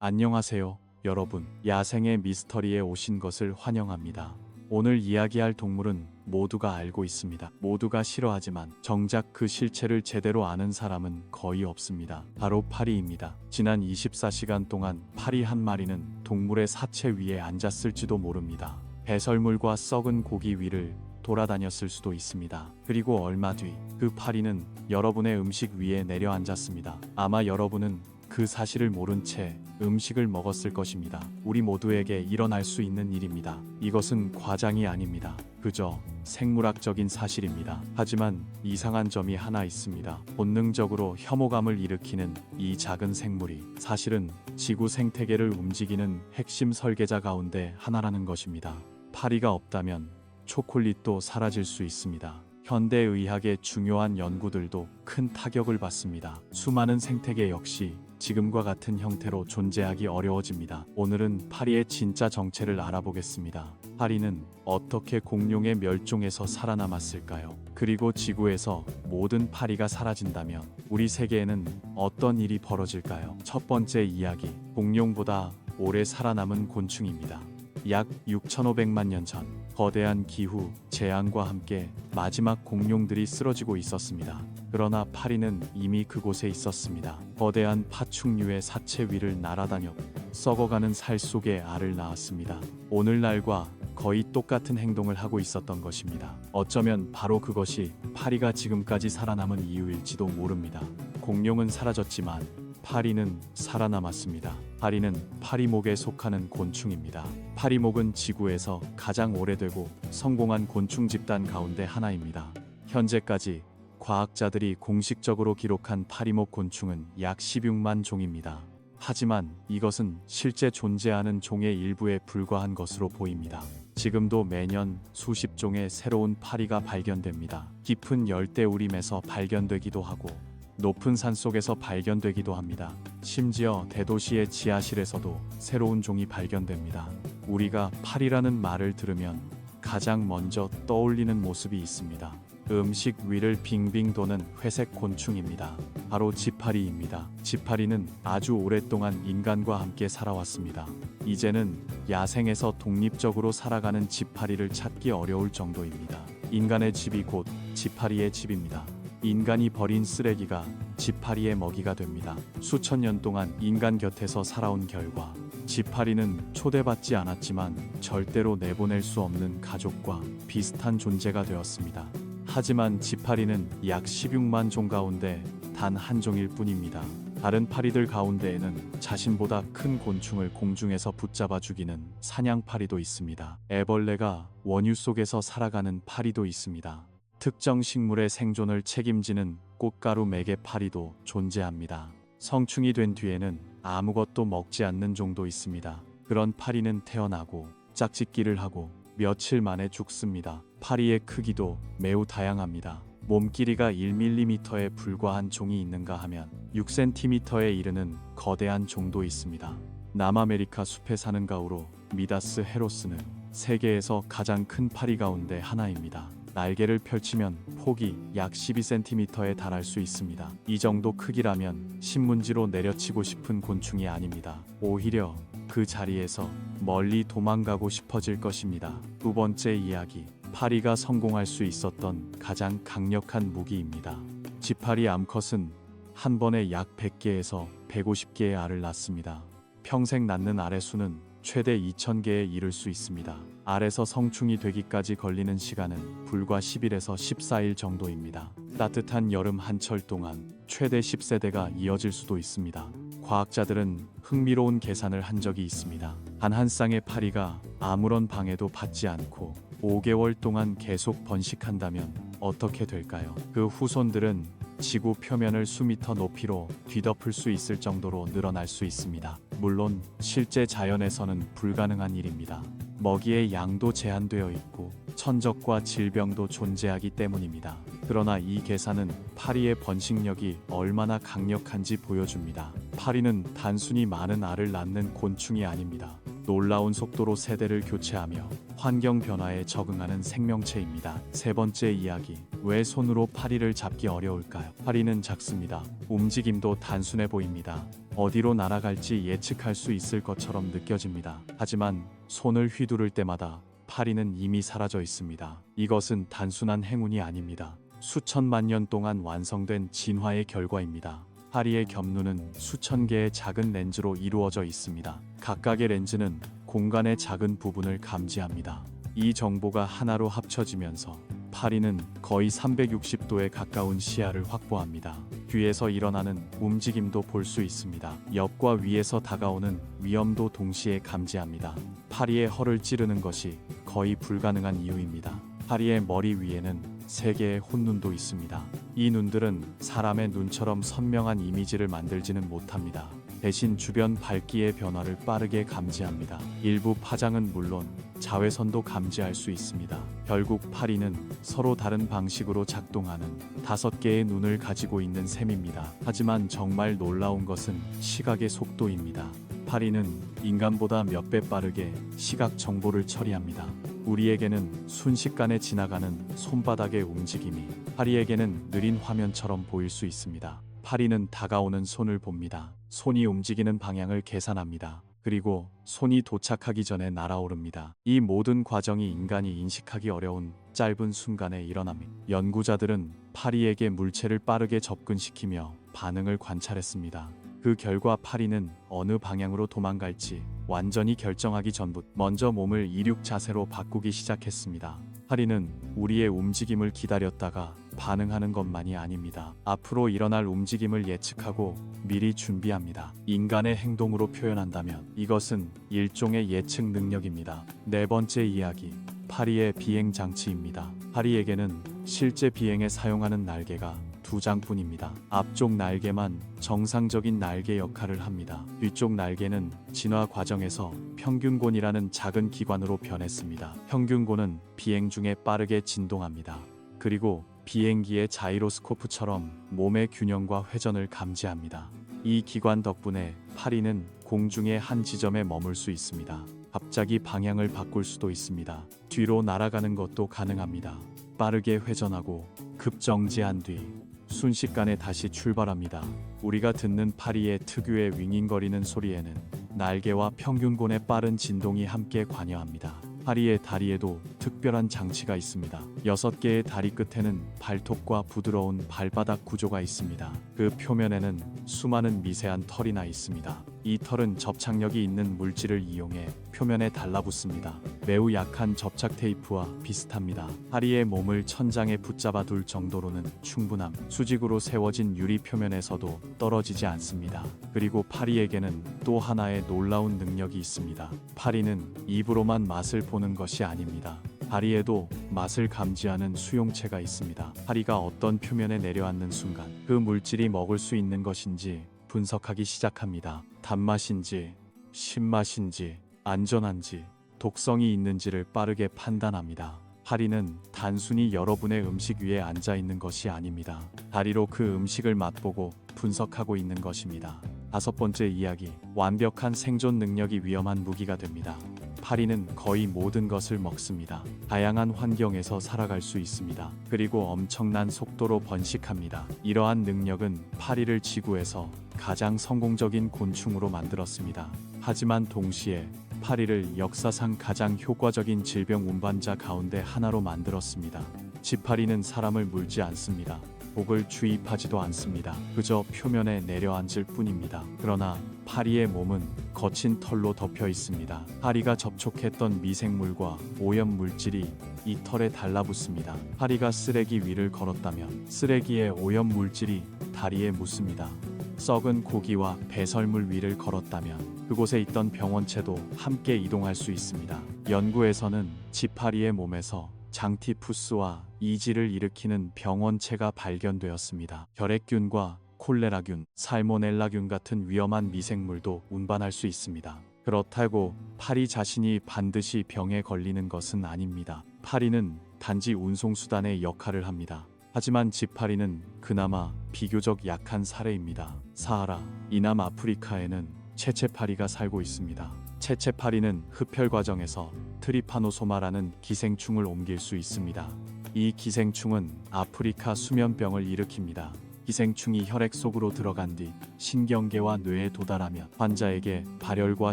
안녕하세요, 여러분. 야생의 미스터리에 오신 것을 환영합니다. 오늘 이야기할 동물은 모두가 알고 있습니다. 모두가 싫어하지만 정작 그 실체를 제대로 아는 사람은 거의 없습니다. 바로 파리입니다. 지난 24시간 동안 파리 한 마리는 동물의 사체 위에 앉았을지도 모릅니다. 배설물과 썩은 고기 위를 돌아다녔을 수도 있습니다. 그리고 얼마 뒤 그 파리는 여러분의 음식 위에 내려앉았습니다. 아마 여러분은 그 사실을 모른 채 음식을 먹었을 것입니다. 우리 모두에게 일어날 수 있는 일입니다. 이것은 과장이 아닙니다. 그저 생물학적인 사실입니다. 하지만 이상한 점이 하나 있습니다. 본능적으로 혐오감을 일으키는 이 작은 생물이 사실은 지구 생태계를 움직이는 핵심 설계자 가운데 하나라는 것입니다. 파리가 없다면 초콜릿도 사라질 수 있습니다. 현대의학의 중요한 연구들도 큰 타격을 받습니다. 수많은 생태계 역시 지금과 같은 형태로 존재하기 어려워집니다. 오늘은 파리의 진짜 정체를 알아보겠습니다. 파리는 어떻게 공룡의 멸종에서 살아남았을까요? 그리고 지구에서 모든 파리가 사라진다면 우리 세계에는 어떤 일이 벌어질까요? 첫 번째 이야기, 공룡보다 오래 살아남은 곤충입니다. 약 6,500만 년 전 거대한 기후, 재앙과 함께 마지막 공룡들이 쓰러지고 있었습니다. 그러나 파리는 이미 그곳에 있었습니다. 거대한 파충류의 사체 위를 날아다녔고 썩어가는 살 속에 알을 낳았습니다. 오늘날과 거의 똑같은 행동을 하고 있었던 것입니다. 어쩌면 바로 그것이 파리가 지금까지 살아남은 이유일지도 모릅니다. 공룡은 사라졌지만 파리는 살아남았습니다. 파리는 파리목에 속하는 곤충입니다. 파리목은 지구에서 가장 오래되고 성공한 곤충 집단 가운데 하나입니다. 현재까지 과학자들이 공식적으로 기록한 파리목 곤충은 약 16만 종입니다. 하지만 이것은 실제 존재하는 종의 일부에 불과한 것으로 보입니다. 지금도 매년 수십 종의 새로운 파리가 발견됩니다. 깊은 열대우림에서 발견되기도 하고 높은 산속에서 발견되기도 합니다. 심지어 대도시의 지하실에서도 새로운 종이 발견됩니다. 우리가 파리라는 말을 들으면 가장 먼저 떠올리는 모습이 있습니다. 음식 위를 빙빙 도는 회색 곤충입니다. 바로 지파리입니다. 지파리는 아주 오랫동안 인간과 함께 살아왔습니다. 이제는 야생에서 독립적으로 살아가는 지파리를 찾기 어려울 정도입니다. 인간의 집이 곧 지파리의 집입니다. 인간이 버린 쓰레기가 지파리의 먹이가 됩니다. 수천 년 동안 인간 곁에서 살아온 결과 지파리는 초대받지 않았지만 절대로 내보낼 수 없는 가족과 비슷한 존재가 되었습니다. 하지만 지파리는 약 16만 종 가운데 단 한 종일 뿐입니다. 다른 파리들 가운데에는 자신보다 큰 곤충을 공중에서 붙잡아 죽이는 사냥파리도 있습니다. 애벌레가 원유 속에서 살아가는 파리도 있습니다. 특정 식물의 생존을 책임지는 꽃가루 매개 파리도 존재합니다. 성충이 된 뒤에는 아무것도 먹지 않는 종도 있습니다. 그런 파리는 태어나고 짝짓기를 하고 며칠 만에 죽습니다. 파리의 크기도 매우 다양합니다. 몸 길이가 1mm에 불과한 종이 있는가 하면 6cm에 이르는 거대한 종도 있습니다. 남아메리카 숲에 사는 가우로 미다스 헤로스는 세계에서 가장 큰 파리 가운데 하나입니다. 날개를 펼치면 폭이 약 12cm에 달할 수 있습니다. 이 정도 크기라면 신문지로 내려치고 싶은 곤충이 아닙니다. 오히려 그 자리에서 멀리 도망가고 싶어질 것입니다. 두 번째 이야기, 파리가 성공할 수 있었던 가장 강력한 무기입니다. 지파리 암컷은 한 번에 약 100개에서 150개의 알을 낳습니다. 평생 낳는 알의 수는 최대 2,000개에 이를 수 있습니다. 알에서 성충이 되기까지 걸리는 시간은 불과 10일에서 14일 정도입니다. 따뜻한 여름 한철 동안 최대 10세대가 이어질 수도 있습니다. 과학자들은 흥미로운 계산을 한 적이 있습니다. 단 한 쌍의 파리가 아무런 방해도 받지 않고 5개월 동안 계속 번식한다면 어떻게 될까요? 그 후손들은 지구 표면을 수미터 높이로 뒤덮을 수 있을 정도로 늘어날 수 있습니다. 물론 실제 자연에서는 불가능한 일입니다. 먹이의 양도 제한되어 있고 천적과 질병도 존재하기 때문입니다. 그러나 이 계산은 파리의 번식력이 얼마나 강력한지 보여줍니다. 파리는 단순히 많은 알을 낳는 곤충이 아닙니다. 놀라운 속도로 세대를 교체하며 환경 변화에 적응하는 생명체입니다. 세 번째 이야기, 왜 손으로 파리를 잡기 어려울까요? 파리는 작습니다. 움직임도 단순해 보입니다. 어디로 날아갈지 예측할 수 있을 것처럼 느껴집니다. 하지만 손을 휘두를 때마다 파리는 이미 사라져 있습니다. 이것은 단순한 행운이 아닙니다. 수천만 년 동안 완성된 진화의 결과입니다. 파리의 겹눈은 수천 개의 작은 렌즈로 이루어져 있습니다. 각각의 렌즈는 공간의 작은 부분을 감지합니다. 이 정보가 하나로 합쳐지면서 파리는 거의 360도에 가까운 시야를 확보합니다. 뒤에서 일어나는 움직임도 볼 수 있습니다. 옆과 위에서 다가오는 위험도 동시에 감지합니다. 파리의 허를 찌르는 것이 거의 불가능한 이유입니다. 파리의 머리 위에는 3개의 혼눈도 있습니다. 이 눈들은 사람의 눈처럼 선명한 이미지를 만들지는 못합니다. 대신 주변 밝기의 변화를 빠르게 감지합니다. 일부 파장은 물론 자외선도 감지할 수 있습니다. 결국 파리는 서로 다른 방식으로 작동하는 5개의 눈을 가지고 있는 셈입니다. 하지만 정말 놀라운 것은 시각의 속도입니다. 파리는 인간보다 몇 배 빠르게 시각 정보를 처리합니다. 우리에게는 순식간에 지나가는 손바닥의 움직임이 파리에게는 느린 화면처럼 보일 수 있습니다. 파리는 다가오는 손을 봅니다. 손이 움직이는 방향을 계산합니다. 그리고 손이 도착하기 전에 날아오릅니다. 이 모든 과정이 인간이 인식하기 어려운 짧은 순간에 일어납니다. 연구자들은 파리에게 물체를 빠르게 접근시키며 반응을 관찰했습니다. 그 결과 파리는 어느 방향으로 도망갈지 완전히 결정하기 전부터 먼저 몸을 이륙 자세로 바꾸기 시작했습니다. 파리는 우리의 움직임을 기다렸다가 반응하는 것만이 아닙니다. 앞으로 일어날 움직임을 예측하고 미리 준비합니다. 인간의 행동으로 표현한다면 이것은 일종의 예측 능력입니다. 네 번째 이야기, 파리의 비행 장치입니다. 파리에게는 실제 비행에 사용하는 날개가 2장뿐입니다. 앞쪽 날개만 정상적인 날개 역할을 합니다. 뒤쪽 날개는 진화 과정에서 평균곤이라는 작은 기관으로 변했습니다. 평균곤은 비행 중에 빠르게 진동합니다. 그리고 비행기의 자이로스코프처럼 몸의 균형과 회전을 감지합니다. 이 기관 덕분에 파리는 공중의 한 지점에 머물 수 있습니다. 갑자기 방향을 바꿀 수도 있습니다. 뒤로 날아가는 것도 가능합니다. 빠르게 회전하고 급정지한 뒤 순식간에 다시 출발합니다. 우리가 듣는 파리의 특유의 윙윙거리는 소리에는 날개와 평균곤의 빠른 진동이 함께 관여합니다. 파리의 다리에도 특별한 장치가 있습니다. 6개의 다리 끝에는 발톱과 부드러운 발바닥 구조가 있습니다. 그 표면에는 수많은 미세한 털이 나 있습니다. 이 털은 접착력이 있는 물질을 이용해 표면에 달라붙습니다. 매우 약한 접착 테이프와 비슷합니다. 파리의 몸을 천장에 붙잡아 둘 정도로는 충분함. 수직으로 세워진 유리 표면에서도 떨어지지 않습니다. 그리고 파리에게는 또 하나의 놀라운 능력이 있습니다. 파리는 입으로만 맛을 보는 것이 아닙니다. 다리에도 맛을 감지하는 수용체가 있습니다. 파리가 어떤 표면에 내려앉는 순간 그 물질이 먹을 수 있는 것인지 분석하기 시작합니다. 단맛인지, 신맛인지, 안전한지, 독성이 있는지를 빠르게 판단합니다. 파리는 단순히 여러분의 음식 위에 앉아 있는 것이 아닙니다. 다리로 그 음식을 맛보고 분석하고 있는 것입니다. 5번째 이야기, 완벽한 생존 능력이 위험한 무기가 됩니다. 파리는 거의 모든 것을 먹습니다. 다양한 환경에서 살아갈 수 있습니다. 그리고 엄청난 속도로 번식합니다. 이러한 능력은 파리를 지구에서 가장 성공적인 곤충으로 만들었습니다. 하지만 동시에 파리를 역사상 가장 효과적인 질병 운반자 가운데 하나로 만들었습니다. 지파리는 사람을 물지 않습니다. 독을 주입하지도 않습니다. 그저 표면에 내려앉을 뿐입니다. 그러나 파리의 몸은 거친 털로 덮여 있습니다. 파리가 접촉했던 미생물과 오염 물질이 이 털에 달라붙습니다. 파리가 쓰레기 위를 걸었다면 쓰레기의 오염 물질이 다리에 묻습니다. 썩은 고기와 배설물 위를 걸었다면 그곳에 있던 병원체도 함께 이동할 수 있습니다. 연구에서는 지파리의 몸에서 장티푸스와 이지를 일으키는 병원체가 발견되었습니다. 결핵균과 콜레라균, 살모넬라균 같은 위험한 미생물도 운반할 수 있습니다. 그렇다고 파리 자신이 반드시 병에 걸리는 것은 아닙니다. 파리는 단지 운송수단의 역할을 합니다. 하지만 지파리는 그나마 비교적 약한 사례입니다. 사하라, 이남 아프리카에는 체체파리가 살고 있습니다. 체체파리는 흡혈 과정에서 트리파노소마라는 기생충을 옮길 수 있습니다. 이 기생충은 아프리카 수면병을 일으킵니다. 기생충이 혈액 속으로 들어간 뒤 신경계와 뇌에 도달하면 환자에게 발열과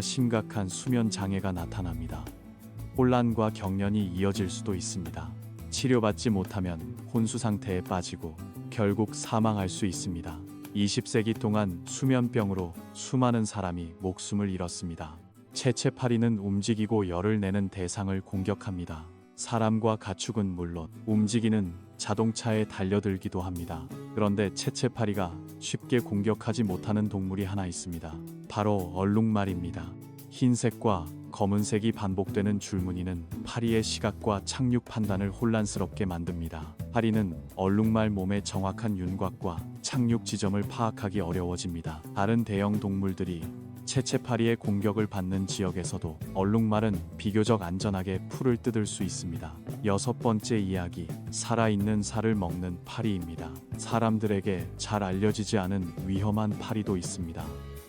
심각한 수면 장애가 나타납니다. 혼란과 경련이 이어질 수도 있습니다. 치료받지 못하면 혼수 상태에 빠지고 결국 사망할 수 있습니다. 20세기 동안 수면병으로 수많은 사람이 목숨을 잃었습니다. 채채파리는 움직이고 열을 내는 대상을 공격합니다. 사람과 가축은 물론 움직이는 자동차에 달려들기도 합니다. 그런데 채채파리가 쉽게 공격하지 못하는 동물이 하나 있습니다. 바로 얼룩말입니다. 흰색과 검은색이 반복되는 줄무늬는 파리의 시각과 착륙 판단을 혼란스럽게 만듭니다. 파리는 얼룩말 몸의 정확한 윤곽과 착륙 지점을 파악하기 어려워집니다. 다른 대형 동물들이 채채파리의 공격을 받는 지역에서도 얼룩말은 비교적 안전하게 풀을 뜯을 수 있습니다. 여섯 번째 이야기, 살아있는 살을 먹는 파리입니다. 사람들에게 잘 알려지지 않은 위험한 파리도 있습니다.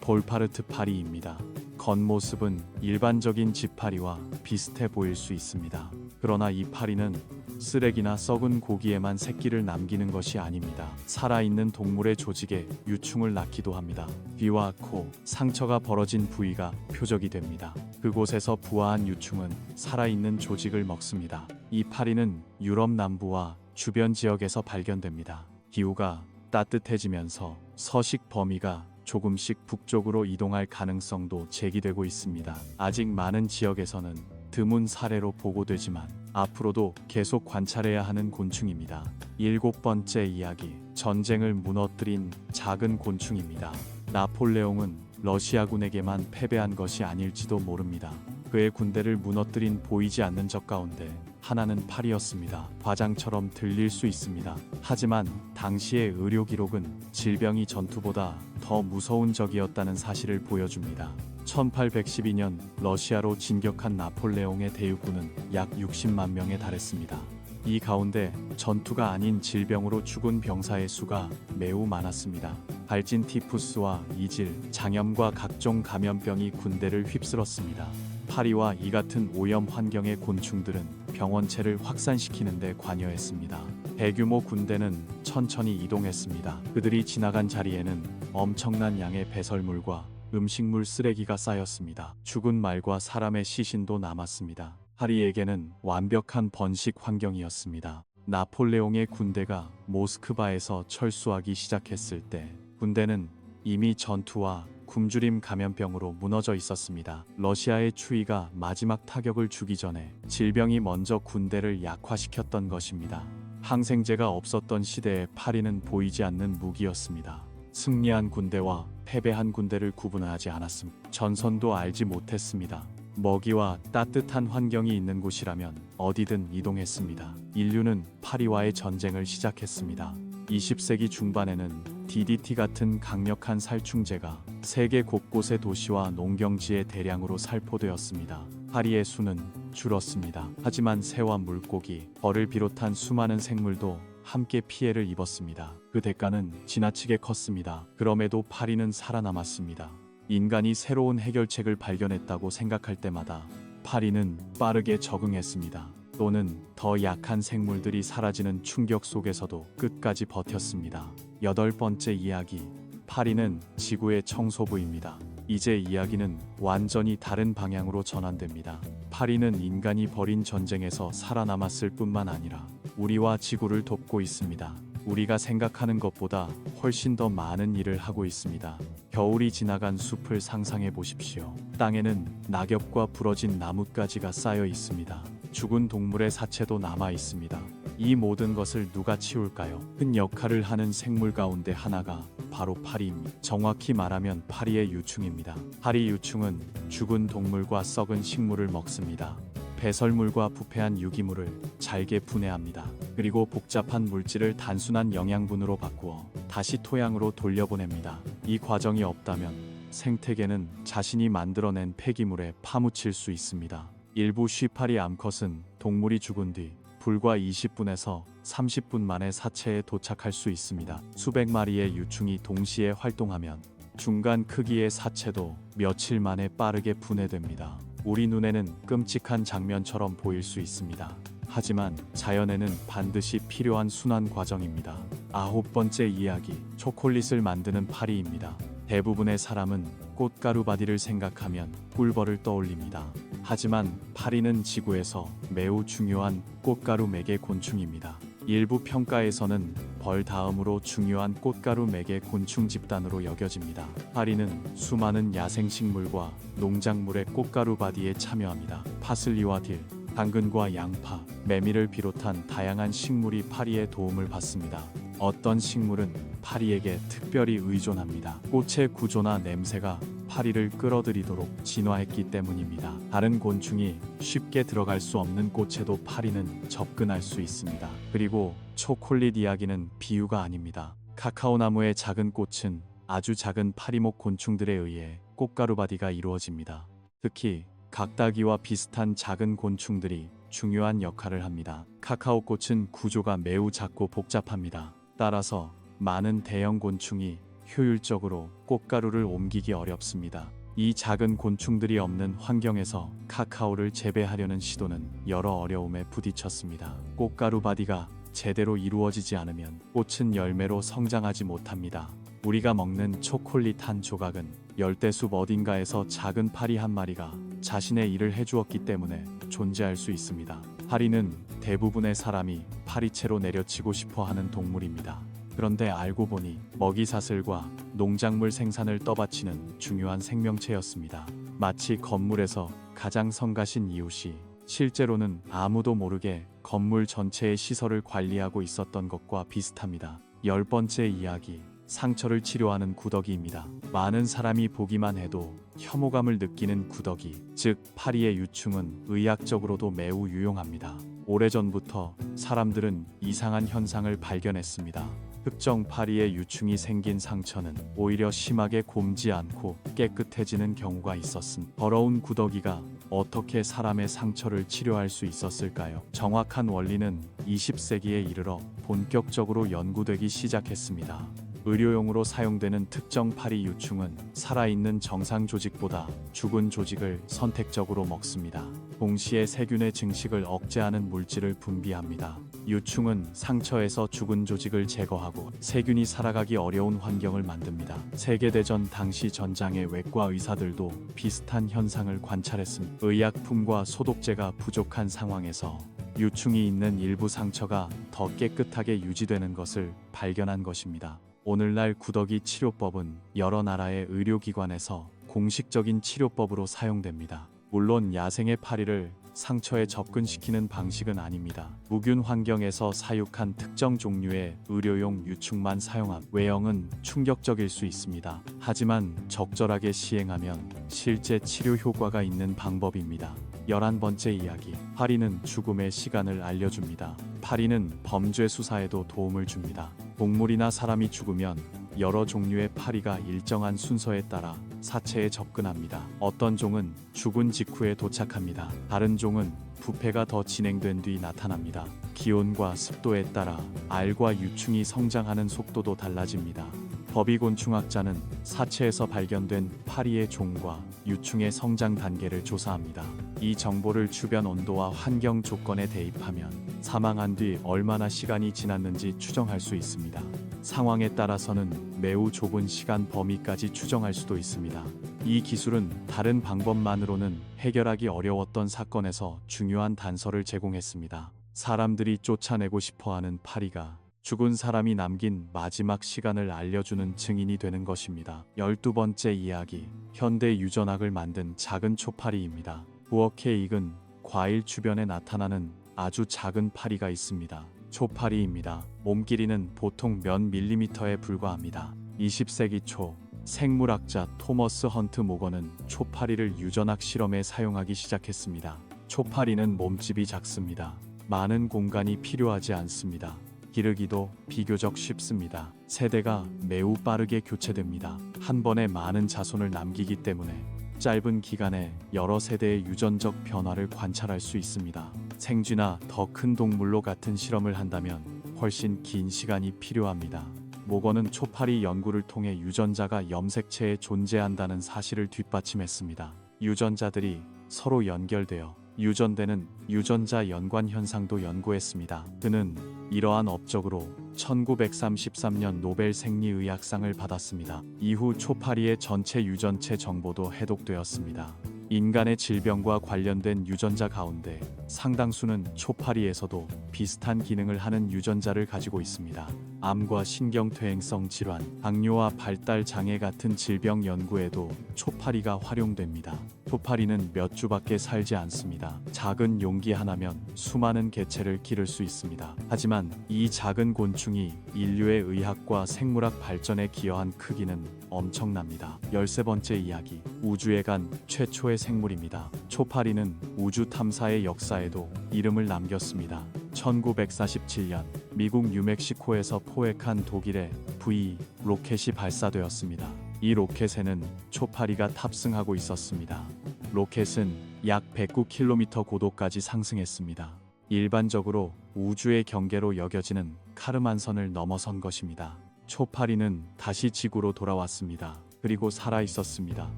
볼파르트 파리입니다. 겉모습은 일반적인 지파리와 비슷해 보일 수 있습니다. 그러나 이 파리는 쓰레기나 썩은 고기에만 새끼를 남기는 것이 아닙니다. 살아있는 동물의 조직에 유충을 낳기도 합니다. 귀와 코, 상처가 벌어진 부위가 표적이 됩니다. 그곳에서 부화한 유충은 살아있는 조직을 먹습니다. 이 파리는 유럽 남부와 주변 지역에서 발견됩니다. 기후가 따뜻해지면서 서식 범위가 조금씩 북쪽으로 이동할 가능성도 제기되고 있습니다. 아직 많은 지역에서는 드문 사례로 보고되지만 앞으로도 계속 관찰해야 하는 곤충입니다. 일곱 번째 이야기, 전쟁을 무너뜨린 작은 곤충입니다. 나폴레옹은 러시아군에게만 패배한 것이 아닐지도 모릅니다. 그의 군대를 무너뜨린 보이지 않는 적 가운데 하나는 파리였습니다. 과장처럼 들릴 수 있습니다. 하지만 당시의 의료 기록은 질병이 전투보다 더 무서운 적이었다는 사실을 보여줍니다. 1812년 러시아로 진격한 나폴레옹의 대륙군은 약 60만 명에 달했습니다. 이 가운데 전투가 아닌 질병으로 죽은 병사의 수가 매우 많았습니다. 발진 티푸스와 이질, 장염과 각종 감염병이 군대를 휩쓸었습니다. 파리와 이 같은 오염 환경의 곤충들은 병원체를 확산시키는 데 관여했습니다. 대규모 군대는 천천히 이동했습니다. 그들이 지나간 자리에는 엄청난 양의 배설물과 음식물 쓰레기가 쌓였습니다. 죽은 말과 사람의 시신도 남았습니다. 파리에게는 완벽한 번식 환경이었습니다. 나폴레옹의 군대가 모스크바에서 철수하기 시작했을 때 군대는 이미 전투와 굶주림 감염병으로 무너져 있었습니다. 러시아의 추위가 마지막 타격을 주기 전에 질병이 먼저 군대를 약화시켰던 것입니다. 항생제가 없었던 시대에 파리는 보이지 않는 무기였습니다. 승리한 군대와 패배한 군대를 구분하지 않았습니다. 전선도 알지 못했습니다. 먹이와 따뜻한 환경이 있는 곳이라면 어디든 이동했습니다. 인류는 파리와의 전쟁을 시작했습니다. 20세기 중반에는 DDT 같은 강력한 살충제가 세계 곳곳의 도시와 농경지에 대량으로 살포되었습니다. 파리의 수는 줄었습니다. 하지만 새와 물고기, 벌을 비롯한 수많은 생물도 함께 피해를 입었습니다. 그 대가는 지나치게 컸습니다. 그럼에도 파리는 살아남았습니다. 인간이 새로운 해결책을 발견했다고 생각할 때마다 파리는 빠르게 적응했습니다. 또는 더 약한 생물들이 사라지는 충격 속에서도 끝까지 버텼습니다. 여덟 번째 이야기, 파리는 지구의 청소부입니다. 이제 이야기는 완전히 다른 방향으로 전환됩니다. 파리는 인간이 벌인 전쟁에서 살아남았을 뿐만 아니라 우리와 지구를 돕고 있습니다. 우리가 생각하는 것보다 훨씬 더 많은 일을 하고 있습니다. 겨울이 지나간 숲을 상상해 보십시오. 땅에는 낙엽과 부러진 나뭇가지가 쌓여 있습니다. 죽은 동물의 사체도 남아 있습니다. 이 모든 것을 누가 치울까요? 큰 역할을 하는 생물 가운데 하나가 바로 파리입니다. 정확히 말하면 파리의 유충입니다. 파리 유충은 죽은 동물과 썩은 식물을 먹습니다. 배설물과 부패한 유기물을 잘게 분해합니다. 그리고 복잡한 물질을 단순한 영양분으로 바꾸어 다시 토양으로 돌려보냅니다. 이 과정이 없다면 생태계는 자신이 만들어낸 폐기물에 파묻힐 수 있습니다. 일부 쉬파리 암컷은 동물이 죽은 뒤 불과 20분에서 30분 만에 사체에 도착할 수 있습니다. 수백 마리의 유충이 동시에 활동하면 중간 크기의 사체도 며칠 만에 빠르게 분해됩니다. 우리 눈에는 끔찍한 장면처럼 보일 수 있습니다. 하지만 자연에는 반드시 필요한 순환 과정입니다. 9번째 이야기, 초콜릿을 만드는 파리입니다. 대부분의 사람은 꽃가루 바디를 생각하면 꿀벌을 떠올립니다. 하지만 파리는 지구에서 매우 중요한 꽃가루 매개 곤충입니다. 일부 평가에서는 벌 다음으로 중요한 꽃가루 매개 곤충 집단으로 여겨집니다. 파리는 수많은 야생식물과 농작물의 꽃가루 바디에 참여합니다. 파슬리와 딜, 당근과 양파, 메밀을 비롯한 다양한 식물이 파리의 도움을 받습니다. 어떤 식물은 파리에게 특별히 의존합니다. 꽃의 구조나 냄새가 파리를 끌어들이도록 진화했기 때문입니다. 다른 곤충이 쉽게 들어갈 수 없는 꽃에도 파리는 접근할 수 있습니다. 그리고 초콜릿 이야기는 비유가 아닙니다. 카카오 나무의 작은 꽃은 아주 작은 파리목 곤충들에 의해 꽃가루 바디가 이루어집니다. 특히 각다기와 비슷한 작은 곤충들이 중요한 역할을 합니다. 카카오 꽃은 구조가 매우 작고 복잡합니다. 따라서 많은 대형 곤충이 효율적으로 꽃가루를 옮기기 어렵습니다. 이 작은 곤충들이 없는 환경에서 카카오를 재배하려는 시도는 여러 어려움에 부딪혔습니다. 꽃가루 바디가 제대로 이루어지지 않으면 꽃은 열매로 성장하지 못합니다. 우리가 먹는 초콜릿 한 조각은 열대숲 어딘가에서 작은 파리 한 마리가 자신의 일을 해주었기 때문에 존재할 수 있습니다. 파리는 대부분의 사람이 파리채로 내려치고 싶어 하는 동물입니다. 그런데 알고 보니 먹이사슬과 농작물 생산을 떠받치는 중요한 생명체였습니다. 마치 건물에서 가장 성가신 이웃이 실제로는 아무도 모르게 건물 전체의 시설을 관리하고 있었던 것과 비슷합니다. 10번째 이야기, 상처를 치료하는 구더기입니다. 많은 사람이 보기만 해도 혐오감을 느끼는 구더기, 즉 파리의 유충은 의학적으로도 매우 유용합니다. 오래전부터 사람들은 이상한 현상을 발견했습니다. 특정 파리의 유충이 생긴 상처는 오히려 심하게 곪지 않고 깨끗해지는 경우가 있었음. 더러운 구더기가 어떻게 사람의 상처를 치료할 수 있었을까요? 정확한 원리는 20세기에 이르러 본격적으로 연구되기 시작했습니다. 의료용으로 사용되는 특정 파리 유충은 살아있는 정상 조직보다 죽은 조직을 선택적으로 먹습니다. 동시에 세균의 증식을 억제하는 물질을 분비합니다. 유충은 상처에서 죽은 조직을 제거하고 세균이 살아가기 어려운 환경을 만듭니다. 세계대전 당시 전장의 외과 의사들도 비슷한 현상을 관찰했습니다. 의약품과 소독제가 부족한 상황에서 유충이 있는 일부 상처가 더 깨끗하게 유지되는 것을 발견한 것입니다. 오늘날 구더기 치료법은 여러 나라의 의료기관에서 공식적인 치료법으로 사용됩니다. 물론 야생의 파리를 상처에 접근시키는 방식은 아닙니다. 무균 환경에서 사육한 특정 종류의 의료용 유충만 사용함. 외형은 충격적일 수 있습니다. 하지만 적절하게 시행하면 실제 치료 효과가 있는 방법입니다. 11번째 이야기, 파리는 죽음의 시간을 알려줍니다. 파리는 범죄 수사에도 도움을 줍니다. 동물이나 사람이 죽으면 여러 종류의 파리가 일정한 순서에 따라 사체에 접근합니다. 어떤 종은 죽은 직후에 도착합니다. 다른 종은 부패가 더 진행된 뒤 나타납니다. 기온과 습도에 따라 알과 유충이 성장하는 속도도 달라집니다. 법이곤충학자는 사체에서 발견된 파리의 종과 유충의 성장 단계를 조사합니다. 이 정보를 주변 온도와 환경 조건에 대입하면 사망한 뒤 얼마나 시간이 지났는지 추정할 수 있습니다. 상황에 따라서는 매우 좁은 시간 범위까지 추정할 수도 있습니다. 이 기술은 다른 방법만으로는 해결하기 어려웠던 사건에서 중요한 단서를 제공했습니다. 사람들이 쫓아내고 싶어하는 파리가 죽은 사람이 남긴 마지막 시간을 알려주는 증인이 되는 것입니다. 12번째 이야기, 현대 유전학을 만든 작은 초파리입니다. 부엌에 익은 과일 주변에 나타나는 아주 작은 파리가 있습니다. 초파리입니다. 몸 길이는 보통 몇 밀리미터에 불과합니다. 20세기 초 생물학자 토머스 헌트 모건은 초파리를 유전학 실험에 사용하기 시작했습니다. 초파리는 몸집이 작습니다. 많은 공간이 필요하지 않습니다. 기르기도 비교적 쉽습니다. 세대가 매우 빠르게 교체됩니다. 한 번에 많은 자손을 남기기 때문에 짧은 기간에 여러 세대의 유전적 변화를 관찰할 수 있습니다. 생쥐나 더 큰 동물로 같은 실험을 한다면 훨씬 긴 시간이 필요합니다. 모건은 초파리 연구를 통해 유전자가 염색체에 존재한다는 사실을 뒷받침했습니다. 유전자들이 서로 연결되어 유전되는 유전자 연관 현상도 연구했습니다. 그는 이러한 업적으로 1933년 노벨 생리의학상을 받았습니다. 이후 초파리의 전체 유전체 정보도 해독되었습니다. 인간의 질병과 관련된 유전자 가운데 상당수는 초파리에서도 비슷한 기능을 하는 유전자를 가지고 있습니다. 암과 신경퇴행성 질환, 당뇨와 발달 장애 같은 질병 연구에도 초파리가 활용됩니다. 초파리는 몇 주밖에 살지 않습니다. 작은 용기 하나면 수많은 개체를 기를 수 있습니다. 하지만 이 작은 곤충이 인류의 의학과 생물학 발전에 기여한 크기는 엄청납니다. 13번째 이야기, 우주에 간 최초의 생물입니다. 초파리는 우주 탐사의 역사에도 이름을 남겼습니다. 1947년 미국 뉴멕시코에서 포획한 독일의 V 로켓이 발사되었습니다. 이 로켓에는 초파리가 탑승하고 있었습니다. 로켓은 약 109km 고도까지 상승했습니다. 일반적으로 우주의 경계로 여겨지는 카르만선을 넘어선 것입니다. 초파리는 다시 지구로 돌아왔습니다. 그리고 살아 있었습니다.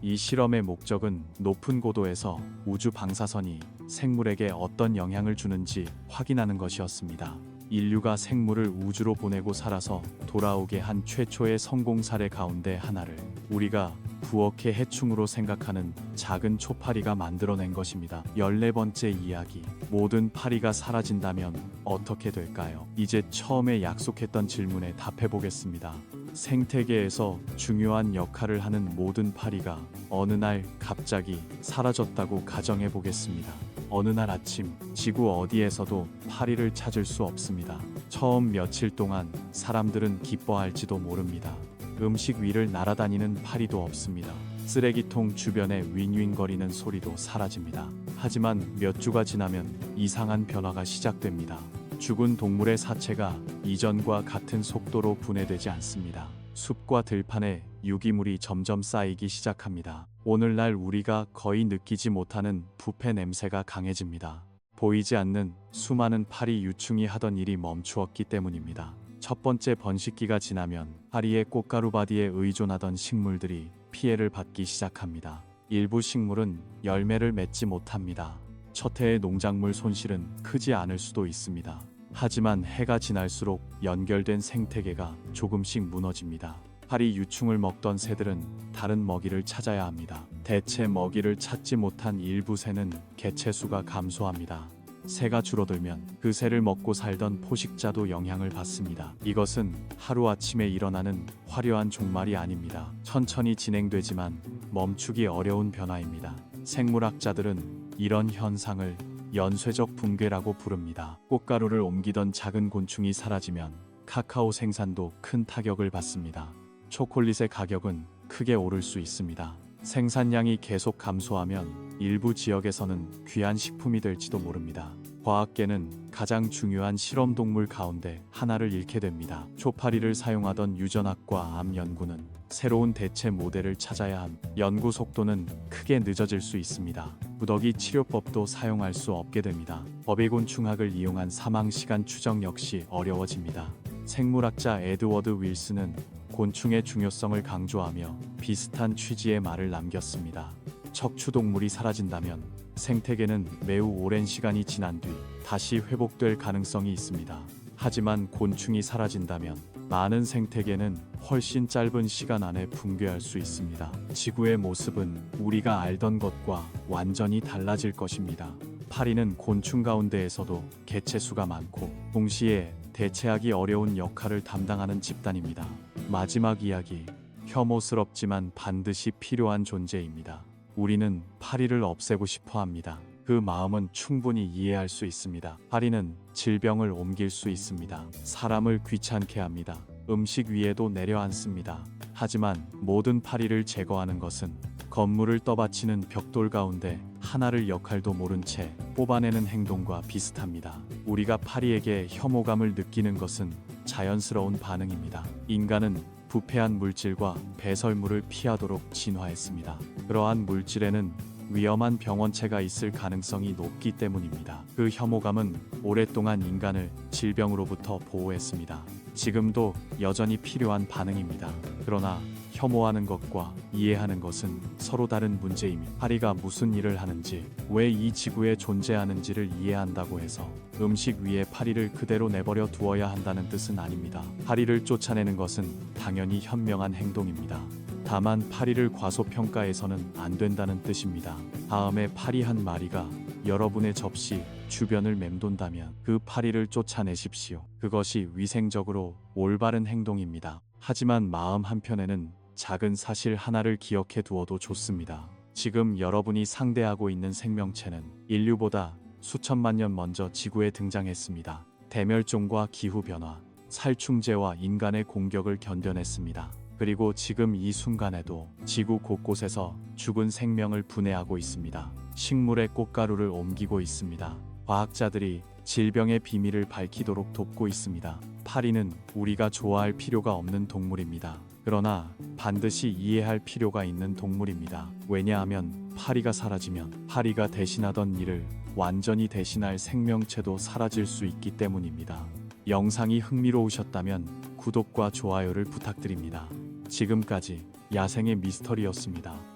이 실험의 목적은 높은 고도에서 우주 방사선이 생물에게 어떤 영향을 주는지 확인하는 것이었습니다. 인류가 생물을 우주로 보내고 살아서 돌아오게 한 최초의 성공 사례 가운데 하나를 우리가 부엌의 해충으로 생각하는 작은 초파리가 만들어낸 것입니다. 14번째 이야기, 모든 파리가 사라진다면 어떻게 될까요? 이제 처음에 약속했던 질문에 답해 보겠습니다. 생태계에서 중요한 역할을 하는 모든 파리가 어느 날 갑자기 사라졌다고 가정해 보겠습니다. 어느 날 아침, 지구 어디에서도 파리를 찾을 수 없습니다. 처음 며칠 동안 사람들은 기뻐할지도 모릅니다. 음식 위를 날아다니는 파리도 없습니다. 쓰레기통 주변에 윙윙거리는 소리도 사라집니다. 하지만 몇 주가 지나면 이상한 변화가 시작됩니다. 죽은 동물의 사체가 이전과 같은 속도로 분해되지 않습니다. 숲과 들판에 유기물이 점점 쌓이기 시작합니다. 오늘날 우리가 거의 느끼지 못하는 부패 냄새가 강해집니다. 보이지 않는 수많은 파리 유충이 하던 일이 멈추었기 때문입니다. 첫 번째 번식기가 지나면 파리의 꽃가루 바디에 의존하던 식물들이 피해를 받기 시작합니다. 일부 식물은 열매를 맺지 못합니다. 첫 해의 농작물 손실은 크지 않을 수도 있습니다. 하지만 해가 지날수록 연결된 생태계가 조금씩 무너집니다. 파리 유충을 먹던 새들은 다른 먹이를 찾아야 합니다. 대체 먹이를 찾지 못한 일부 새는 개체 수가 감소합니다. 새가 줄어들면 그 새를 먹고 살던 포식자도 영향을 받습니다. 이것은 하루아침에 일어나는 화려한 종말이 아닙니다. 천천히 진행되지만 멈추기 어려운 변화입니다. 생물학자들은 이런 현상을 연쇄적 붕괴라고 부릅니다. 꽃가루를 옮기던 작은 곤충이 사라지면 카카오 생산도 큰 타격을 받습니다. 초콜릿의 가격은 크게 오를 수 있습니다. 생산량이 계속 감소하면 일부 지역에서는 귀한 식품이 될지도 모릅니다. 과학계는 가장 중요한 실험동물 가운데 하나를 잃게 됩니다. 초파리를 사용하던 유전학과 암 연구는 새로운 대체 모델을 찾아야 함. 연구 속도는 크게 늦어질 수 있습니다. 무더기 치료법도 사용할 수 없게 됩니다. 법의곤충학을 이용한 사망시간 추정 역시 어려워집니다. 생물학자 에드워드 윌슨은 곤충의 중요성을 강조하며 비슷한 취지의 말을 남겼습니다. 척추동물이 사라진다면 생태계는 매우 오랜 시간이 지난 뒤 다시 회복될 가능성이 있습니다. 하지만 곤충이 사라진다면 많은 생태계는 훨씬 짧은 시간 안에 붕괴할 수 있습니다. 지구의 모습은 우리가 알던 것과 완전히 달라질 것입니다. 파리는 곤충 가운데에서도 개체 수가 많고 동시에 대체하기 어려운 역할을 담당하는 집단입니다. 마지막 이야기, 혐오스럽지만 반드시 필요한 존재입니다. 우리는 파리를 없애고 싶어 합니다. 그 마음은 충분히 이해할 수 있습니다. 파리는 질병을 옮길 수 있습니다. 사람을 귀찮게 합니다. 음식 위에도 내려앉습니다. 하지만 모든 파리를 제거하는 것은 건물을 떠받치는 벽돌 가운데 하나를 역할도 모른 채 뽑아내는 행동과 비슷합니다. 우리가 파리에게 혐오감을 느끼는 것은 자연스러운 반응입니다. 인간은 부패한 물질과 배설물을 피하도록 진화했습니다. 그러한 물질에는 위험한 병원체가 있을 가능성이 높기 때문입니다. 그 혐오감은 오랫동안 인간을 질병으로부터 보호했습니다. 지금도 여전히 필요한 반응입니다. 그러나 혐오하는 것과 이해하는 것은 서로 다른 문제입니다. 파리가 무슨 일을 하는지, 왜 이 지구에 존재하는지를 이해한다고 해서 음식 위에 파리를 그대로 내버려 두어야 한다는 뜻은 아닙니다. 파리를 쫓아내는 것은 당연히 현명한 행동입니다. 다만 파리를 과소평가해서는 안 된다는 뜻입니다. 다음에 파리 한 마리가 여러분의 접시 주변을 맴돈다면 그 파리를 쫓아내십시오. 그것이 위생적으로 올바른 행동입니다. 하지만 마음 한편에는 작은 사실 하나를 기억해 두어도 좋습니다. 지금 여러분이 상대하고 있는 생명체는 인류보다 수천만 년 먼저 지구에 등장했습니다. 대멸종과 기후변화, 살충제와 인간의 공격을 견뎌냈습니다. 그리고 지금 이 순간에도 지구 곳곳에서 죽은 생명을 분해하고 있습니다. 식물의 꽃가루를 옮기고 있습니다. 과학자들이 질병의 비밀을 밝히도록 돕고 있습니다. 파리는 우리가 좋아할 필요가 없는 동물입니다. 그러나 반드시 이해할 필요가 있는 동물입니다. 왜냐하면 파리가 사라지면 파리가 대신하던 일을 완전히 대신할 생명체도 사라질 수 있기 때문입니다. 영상이 흥미로우셨다면 구독과 좋아요를 부탁드립니다. 지금까지 야생의 미스터리였습니다.